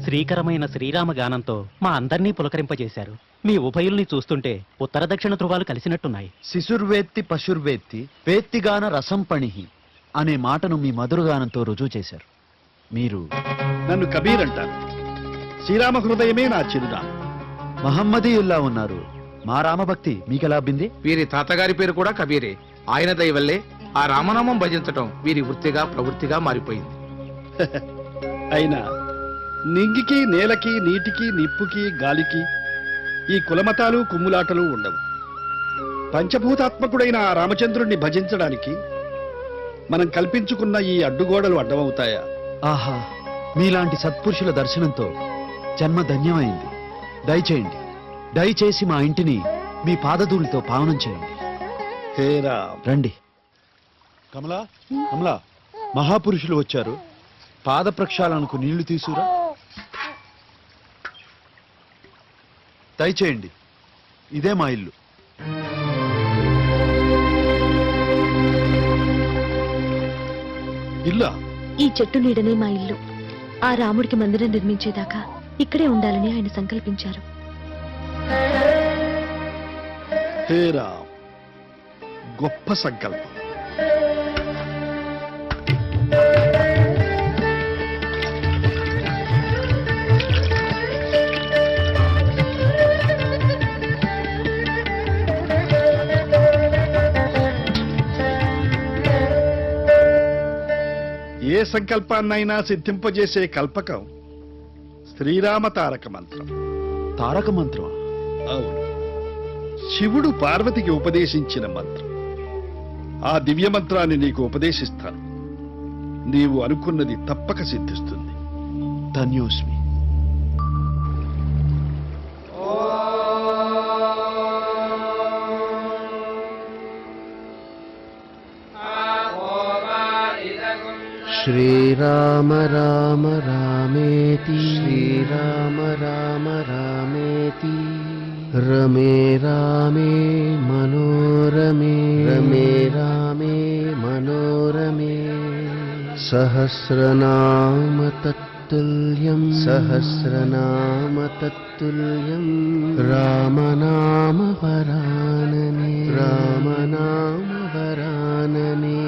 శ్రీకరమైన శ్రీరామ గానంతో మా అందర్నీ పులకరింపజేశారు. మీ ఉభయుల్ని చూస్తుంటే ఉత్తర దక్షిణ ధృవాలు కలిసినట్టున్నాయి. శిశుర్వేత్తి పశుర్వేత్తి వేత్తిగాన రసం పణిహి అనే మాటను మీ మధురగానంతో రుజువు చేశారు. మీరు నన్ను కబీర్ అంటారు. శ్రీరామ హృదయమే నా చిరునామా. మహమ్మదీయుల్లా ఉన్నారు. మా రామభక్తి మీకెలా అబ్బింది? వీరి తాతగారి పేరు కూడా కబీరే. ఆయన దయ వల్లే ఆ రామనామం భజించటం వీరి వృత్తిగా ప్రవృత్తిగా మారిపోయింది. అయినా నింగికి నేలకి నీటికి నిప్పుకి గాలికి ఈ కులమతాలు కుమ్ములాటలు ఉండవు. పంచభూతాత్మకుడైన ఆ రామచంద్రుణ్ణి భజించడానికి మనం కల్పించుకున్న ఈ అడ్డుగోడలు అడ్డమవుతాయా? ఆహా, మీలాంటి సత్పురుషుల దర్శనంతో జన్మ ధన్యమైంది. దయచేయండి, దయచేసి మా ఇంటిని మీ పాదధూళితో పావనం చేయండి. హే రామ్. రండి. కమలా, కమలా, మహాపురుషులు వచ్చారు. పాద ప్రక్షాళనకు నీళ్లు తీసుకురా. దయచేయండి, ఇదే మా ఇల్లు. ఇల్లా? ఈ చెట్టు నీడనే మా ఇల్లు. ఆ రాముడికి మందిరం నిర్మించేదాకా ఇక్కడే ఉండాలని ఆయన సంకల్పించారు. హే రామ్, గొప్ప సంకల్పం. ఏ సంకల్పాన్నైనా సిద్ధింపజేసే కల్పకం శ్రీరామ తారక మంత్రం. తారక మంత్రం? అవును, శివుడు పార్వతికి ఉపదేశించిన మంత్రం. ఆ దివ్య మంత్రాన్ని నీకు ఉపదేశిస్తాను. నీవు అనుకున్నది తప్పక సిద్ధిస్తుంది. ధన్యోస్మి. శ్రీరామ రామ రామేతి శ్రీరామ రామ రామేతి రమే రామే మనోరమే రమే రామే మనోరమే సహస్రనామ తత్తుల్యం సహస్రనామ తత్తుల్యం రామనామ వరాననే రామనామ వరాననే